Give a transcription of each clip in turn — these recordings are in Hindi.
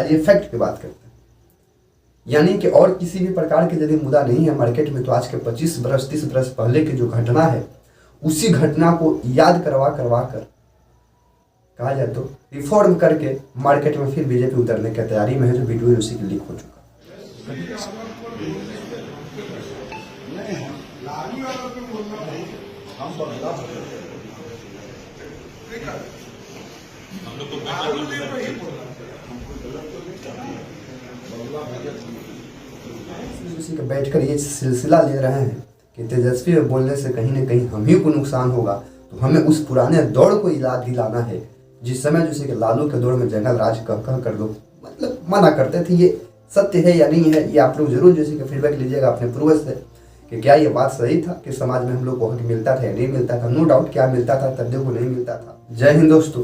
आज ये फैक्ट की बात करते हैं। यानी कि और किसी भी प्रकार के यदि मुद्दा नहीं है मार्केट में, तो आज के 25 बरस 30 बरस पहले की जो घटना है उसी घटना को याद करवा कर कहा जाए तो रिफॉर्म करके मार्केट में फिर बीजेपी उतरने की तैयारी में है, जो वीडियो उसी की लीक हो चुका। बैठकर ये सिलसिला ले रहे हैं कि तेजस्वी में बोलने से कहीं ना कहीं हम ही को नुकसान होगा, तो हमें उस पुराने दौर को याद दिलाना है जिस समय जैसे कि लालू के दौर में जंगल राज कह कर लोग मतलब मना करते थे। ये सत्य है या नहीं है, ये आप लोग जरूर जैसे कि फीडबैक लीजिएगा अपने पूर्वज से कि क्या ये बात सही था कि समाज में हम लोग को हक मिलता था या नहीं मिलता था। नो डाउट क्या मिलता था, तब को नहीं मिलता था। जय हिंद दोस्तों।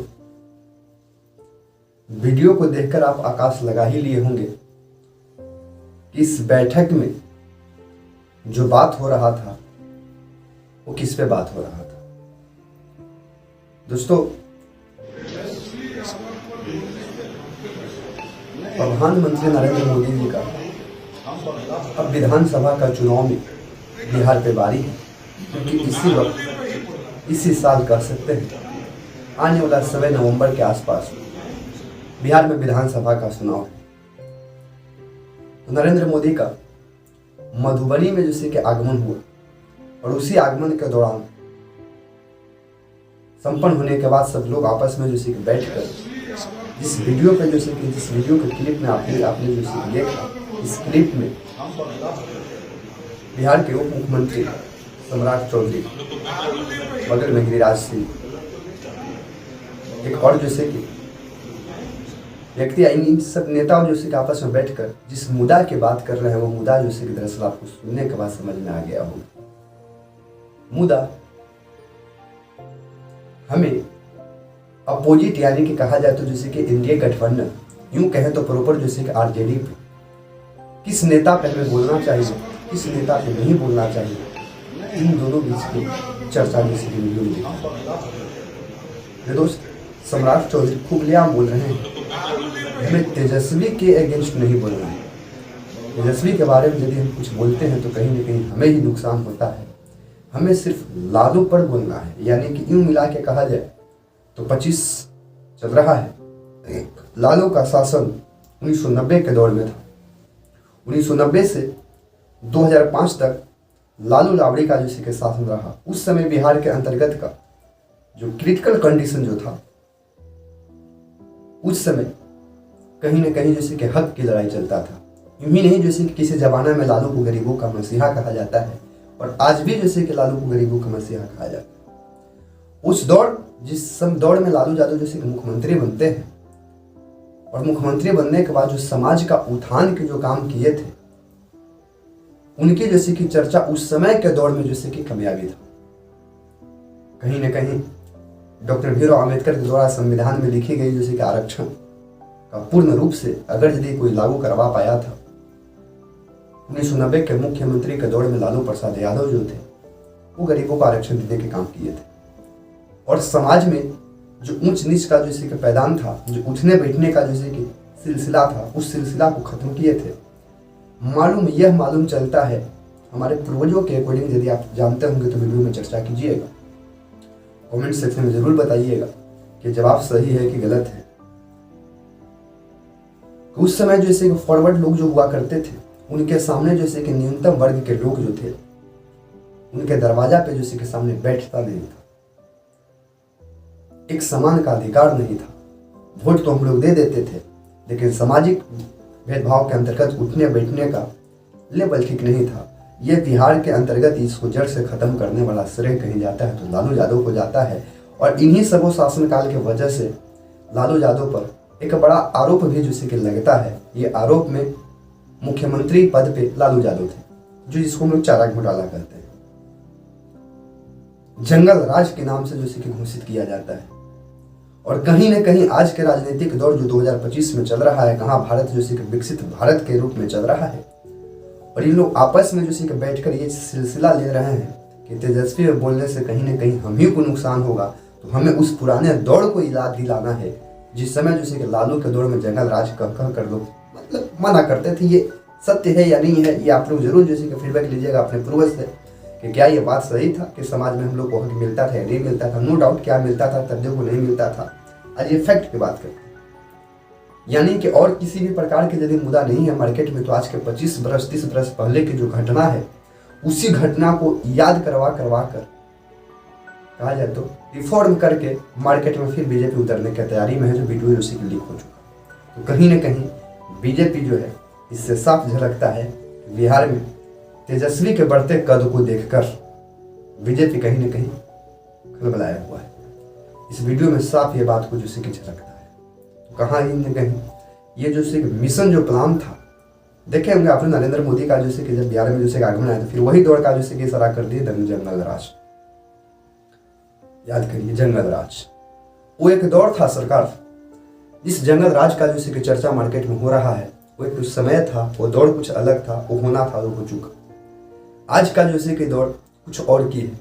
वीडियो को देखकर आप आकाश लगा ही लिए होंगे इस बैठक में जो बात हो रहा था वो किस पे बात हो रहा था। दोस्तों, प्रधानमंत्री नरेंद्र मोदी जी का अब विधानसभा का चुनाव में बिहार पे बारी है, क्योंकि इसी वक्त इसी साल कह सकते हैं आने वाला 7 नवंबर के आसपास बिहार में विधानसभा का चुनाव है। तो नरेंद्र मोदी का मधुबनी में जैसे कि आगमन हुआ और उसी आगमन के दौरान संपन्न होने के बाद सब लोग आपस में जैसे कि बैठकर जिस वीडियो पे जैसे कि जिस वीडियो के क्लिप में आपने जैसे कि देखा, इस क्लिप में बिहार के उप मुख्यमंत्री सम्राट चौधरी, बगल में गिरिराज सिंह, एक और जैसे कि व्यक्ति आएंगे, इन सब नेताओं जैसे कि आपस में बैठकर जिस मुद्दा की बात कर रहे हैं वो मुद्दा जैसे कि दरअसल आपको सुनने के बाद समझ में आ गया होगा। मुद्दा हमें अपोजिट यानी कि कहा जाए तो जैसे कि इंडिया गठबंधन, यूं कहें तो प्रॉपर जैसे कि आरजेडी पे किस नेता पे हमें बोलना चाहिए, किस नेता पे नहीं बोलना चाहिए, इन दोनों बीच की चर्चा जैसे कि वीडियो में दोस्त सम्राट चौधरी खुलेआम बोल रहे हैं हमें तेजस्वी के अगेंस्ट नहीं बोलना है। तेजस्वी के बारे में यदि हम कुछ बोलते हैं तो कहीं ना कहीं हमें ही नुकसान होता है। हमें सिर्फ लालू पर बोलना है, यानी कि यूं मिला के कहा जाए तो 25 चल रहा है। लालू का शासन 1990 के दौर में था। 1990 से 2005 तक लालू राबड़ी का जैसे कि शासन रहा। उस समय बिहार के अंतर्गत का जो क्रिटिकल कंडीशन जो था, उस समय कहीं ना कहीं जैसे कि हक की लड़ाई चलता था। यूं ही नहीं जैसे कि किसी जमाने में लालू को गरीबों का मसीहा कहा जाता है और आज भी जैसे कि लालू को गरीबों का मसीहा कहा जाता है। उस दौर जिस दौर में लालू यादव जैसे कि मुख्यमंत्री बनते हैं और मुख्यमंत्री बनने के बाद जो समाज का उत्थान के जो काम किए थे उनकी जैसे कि चर्चा उस समय के दौर में जैसे कि कामयाबी था। कहीं ना कहीं डॉक्टर भीमराव अंबेडकर के द्वारा संविधान में लिखी गई जैसे कि आरक्षण का पूर्ण रूप से अगर यदि कोई लागू करवा पाया था, 1990 के मुख्यमंत्री के दौर में लालू प्रसाद यादव जो थे वो गरीबों को आरक्षण देने के काम किए थे और समाज में जो ऊंच नीच का जैसे कि पैदान था, जो उठने बैठने का जैसे कि सिलसिला था, उस सिलसिला को खत्म किए थे। मालूम चलता है हमारे पूर्वजों के अकॉर्डिंग, यदि आप जानते होंगे तो वीडियो में चर्चा कीजिएगा, कमेंट सेक्शन में जरूर बताइएगा कि जवाब सही है कि गलत है। उस समय जैसे कि फॉरवर्ड लोग जो हुआ करते थे उनके सामने जैसे कि न्यूनतम वर्ग के लोग जो थे उनके दरवाजा पे जैसे कि सामने बैठता नहीं था। एक समान का अधिकार नहीं था। वोट तो हम लोग दे देते थे लेकिन सामाजिक भेदभाव के अंतर्गत उठने बैठने का लेवल ठीक नहीं था। ये बिहार के अंतर्गत इसको जड़ से खत्म करने वाला श्रेय कहीं जाता है तो लालू यादव को जाता है और इन्हीं सबों शासनकाल की वजह से लालू यादव पर एक बड़ा आरोप भी जैसे कि लगता है। ये आरोप में मुख्यमंत्री पद पे लालू यादव थे, जो जिसको हम लोग चारा घोटाला कहते हैं, जंगल राज के नाम से जैसे कि घोषित किया जाता है। और कहीं ना कहीं आज के राजनीतिक दौर जो 2025 में चल रहा है, कहाँ भारत जैसे कि विकसित भारत के रूप में चल रहा है और ये लोग आपस में जैसे कि बैठकर ये सिलसिला ले रहे हैं कि तेजस्वी में बोलने से कहीं ना कहीं हम ही को नुकसान होगा, तो हमें उस पुराने दौर को याद दिलाना है जिस समय जैसे कि लालू के दौर में जंगल राज कह कर लोग मतलब मना करते थे, ये सत्य है या नहीं है, ये आप लोग जरूर जैसे कि फीडबैक लीजिएगा अपने पूर्वज से कि क्या ये बात सही था कि समाज में हम लोग को हक मिलता था या नहीं मिलता था। नो डाउट क्या मिलता था, तब्दील को नहीं मिलता था। आज ये फैक्ट की बात करते हैं, यानी कि और किसी भी प्रकार के यदि मुद्दा नहीं है मार्केट में, तो आज के 25 वर्ष 30 वर्ष पहले की जो घटना है उसी घटना को याद करवा कर कहा जाए तो रिफॉर्म करके मार्केट में फिर बीजेपी उतरने की तैयारी में है, जो वीडियो उसी की लीक हो चुका। तो कहीं ना कहीं बीजेपी जो है इससे साफ झलकता है कि बिहार में तेजस्वी के बढ़ते कद को देखकर बीजेपी कहीं ना कहीं खलबलाया हुआ है। इस वीडियो में साफ ये बात को जैसे कि झलकता है। तो कहाँ इन कहीं ये जैसे मिशन जो प्लान था, देखे होंगे आपने नरेंद्र मोदी का जैसे कि जब बिहार में जैसे आगमन आया तो फिर वही दौर का जैसे कि इशारा कर दिए जंगल राज। याद करिए जंगल राज, वो एक दौर था सरकार, इस जंगल राज का जैसे कि चर्चा मार्केट में हो रहा है, वो एक समय था, वो दौर कुछ अलग था, वो होना था, वो हो चुका। आज का जैसे कि दौर कुछ और की है।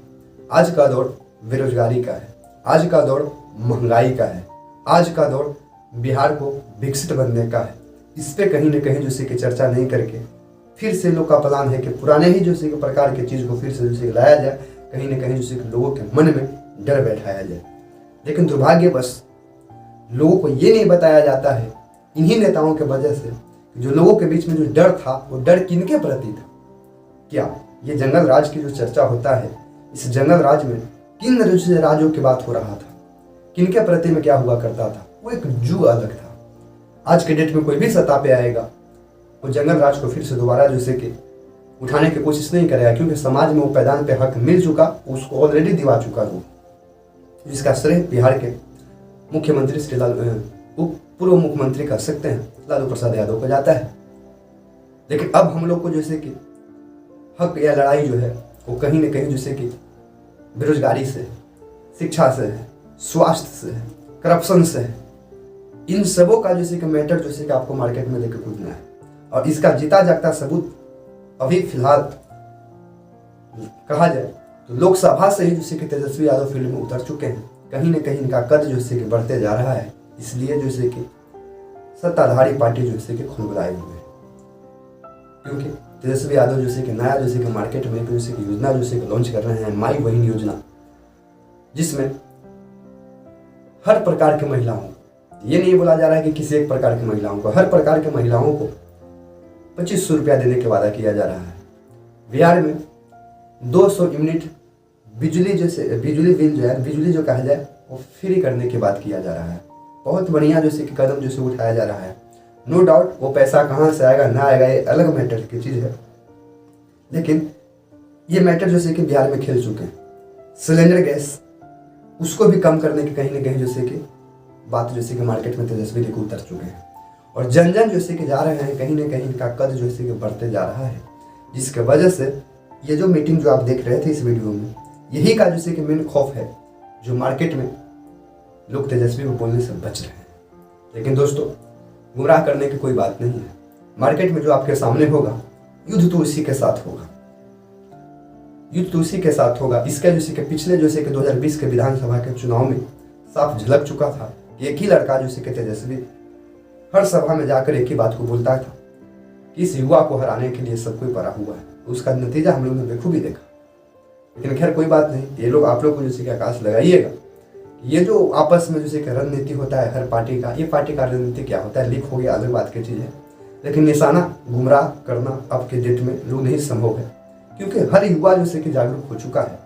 आज का दौर बेरोजगारी का है, आज का दौर महंगाई का है, आज का दौर बिहार को विकसित बनने का है। इस पे कहीं ना कहीं जैसे कि चर्चा नहीं करके फिर से लोग का प्लान है कि पुराने ही जैसे कि प्रकार की चीज को फिर से जैसे लाया जाए, कहीं ना कहीं जैसे कि लोगों के मन में डर बैठाया जाए। लेकिन दुर्भाग्यवश लोगों को ये नहीं बताया जाता है इन्हीं नेताओं के वजह से, जो लोगों के बीच में जो डर था वो डर किनके प्रति था। क्या ये जंगल राज की जो चर्चा होता है, इस जंगल राज में किन राजों की बात हो रहा था, किनके प्रति में क्या हुआ करता था, वो एक जुग अलग था। आज के डेट में कोई भी सत्ता पे आएगा वो जंगल राज को फिर से दोबारा जैसे कि उठाने की कोशिश नहीं करेगा, क्योंकि समाज में वो पैदान पे हक मिल चुका, उसको ऑलरेडी दिवा चुका वो, जिसका श्रेय बिहार के मुख्यमंत्री श्री पूर्व मुख्यमंत्री कह सकते हैं लालू प्रसाद यादव को जाता है। लेकिन अब हम लोग को जैसे कि हक या लड़ाई जो है वो कहीं ना कहीं जैसे कि बेरोजगारी से, शिक्षा से है, स्वास्थ्य से है, करप्शन से है, इन सबों का जैसे कि मैटर जैसे कि आपको मार्केट में लेकर कूदना है। और इसका जीता जागता सबूत अभी फिलहाल कहा जाए तो लोकसभा से ही जैसे कि तेजस्वी यादव फील्ड में उतर चुके हैं। कहीं ना कहीं इनका कद जैसे कि बढ़ते जा रहा है, इसलिए जैसे कि सत्ताधारी पार्टी जैसे कि खुलबुलाए हुए हैं, क्योंकि तेजस्वी यादव जैसे कि नया जैसे कि मार्केट में जैसे कि योजना जैसे कि लॉन्च कर रहे हैं, माई बहन योजना, जिसमें हर प्रकार की महिलाओं, ये नहीं बोला जा रहा है कि किसी एक प्रकार की महिलाओं को, हर प्रकार की महिलाओं को 2500 रुपया देने का वादा किया जा रहा है। बिहार में 200 यूनिट बिजली जैसे बिजली बिल जो है, बिजली जो कहा जाए वो फ्री करने की बात किया जा रहा है। बहुत बढ़िया जैसे कि कदम जैसे उठाया जा रहा है। नो डाउट वो पैसा कहाँ से आएगा ना आएगा ये अलग मैटर की चीज़ है, लेकिन ये मैटर जैसे कि बिहार में खेल चुके हैं। सिलेंडर गैस उसको भी कम करने की कहीं ना कहीं जैसे कि बात जैसे कि मार्केट में तेजस्वी लेकर उतर चुके हैं, और जन जन जैसे कि जा रहे हैं, कहीं ना कहीं इनका कद जैसे कि बढ़ते जा रहा है, जिसके वजह से ये जो मीटिंग जो आप देख रहे थे इस वीडियो में, यही का जैसे कि मेन खौफ है जो मार्केट में लोग तेजस्वी को बोलने से बच रहे हैं। लेकिन दोस्तों गुमराह करने की कोई बात नहीं है। मार्केट में जो आपके सामने होगा युद्ध तो इसी के साथ होगा, युद्ध तो इसी के साथ होगा। इसके जैसे कि पिछले जैसे कि 2020 के विधानसभा के चुनाव में साफ झलक चुका था। एक ही लड़का जैसे कि तेजस्वी हर सभा में जाकर एक ही बात को बोलता था कि इस युवा को हराने के लिए सब कोई पड़ा हुआ है। उसका नतीजा हम लोग ने बेखूबी देखा। लेकिन खैर कोई बात नहीं, ये लोग आप लोग को जैसे कि आकाश लगाइएगा, ये जो आपस में जैसे कि रणनीति होता है हर पार्टी का, ये पार्टी का रणनीति क्या होता है लीक हो गया अलग बात की चीज़ है, लेकिन निशाना गुमराह करना अब के डेट में लोग नहीं संभव है, क्योंकि हर युवा जैसे कि जागरूक हो चुका है।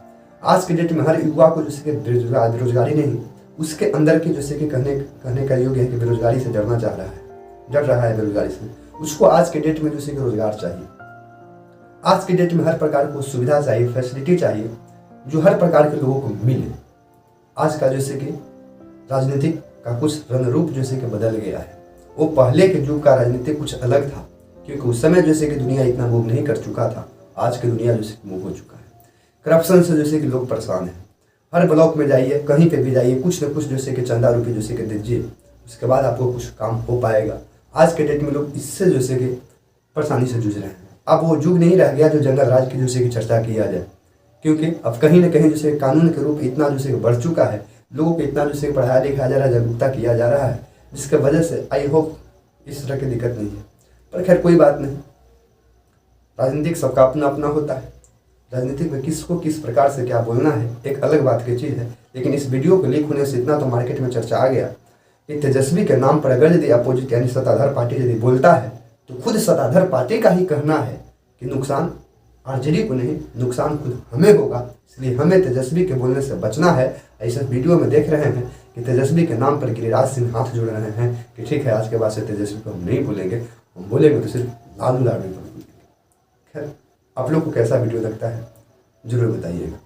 आज के डेट में हर युवा को जैसे कि बेरोजगारी नहीं, उसके अंदर के जैसे कि कहने का योग्य है कि बेरोजगारी से डरना चाह रहा है, डर रहा है बेरोजगारी से। उसको आज के डेट में जैसे कि रोजगार चाहिए, आज के डेट में हर प्रकार को सुविधा चाहिए, फैसिलिटी चाहिए, जो हर प्रकार के लोगों को मिले। आज का जैसे कि राजनीतिक का कुछ रंग रूप जैसे कि बदल गया है। वो पहले के युग का राजनीति कुछ अलग था, क्योंकि उस समय जैसे कि दुनिया इतना मूव नहीं कर चुका था। आज की दुनिया जैसे कि मूव हो चुका है। करप्शन से जैसे कि लोग परेशान हैं। हर ब्लॉक में जाइए, कहीं पे भी जाइए, कुछ न कुछ जैसे कि चंदा रुपये जैसे कि दीजिए, उसके बाद आपको कुछ काम हो पाएगा। आज के डेट में लोग इससे जैसे कि परेशानी से जूझ रहे हैं। अब वो युग नहीं रह गया जो जंगल राज की जैसे कि चर्चा किया जाए, क्योंकि अब कहीं ना कहीं जैसे कानून के रूप इतना जैसे बढ़ चुका है, लोगों को इतना जैसे पढ़ाया लिखाया जा रहा है, जागरूकता किया जा रहा है, जिसके वजह से आई होप इस तरह की दिक्कत नहीं है। पर खैर कोई बात नहीं, राजनीतिक सबका अपना अपना होता है। राजनीतिक में किसको किस प्रकार से क्या बोलना है एक अलग बात की चीज़ है। लेकिन इस वीडियो को लीक होने से इतना तो मार्केट में चर्चा आ गया कि तेजस्वी के नाम पर अगर यदि अपोजिट यानी सत्ताधार पार्टी यदि बोलता है तो खुद सत्ताधार पार्टी का ही कहना है कि नुकसान आरजेडी को नहीं, नुकसान खुद हमें होगा। इसलिए हमें तेजस्वी के बोलने से बचना है। ऐसे वीडियो में देख रहे हैं कि तेजस्वी के नाम पर गिरिराज सिंह हाथ जोड़ रहे हैं कि ठीक है आज के बाद से तेजस्वी को हम नहीं बोलेंगे, हम बोलेंगे तो सिर्फ लालू यादव पर बोलेंगे। खैर आप लोग को कैसा वीडियो लगता है जरूर बताइएगा।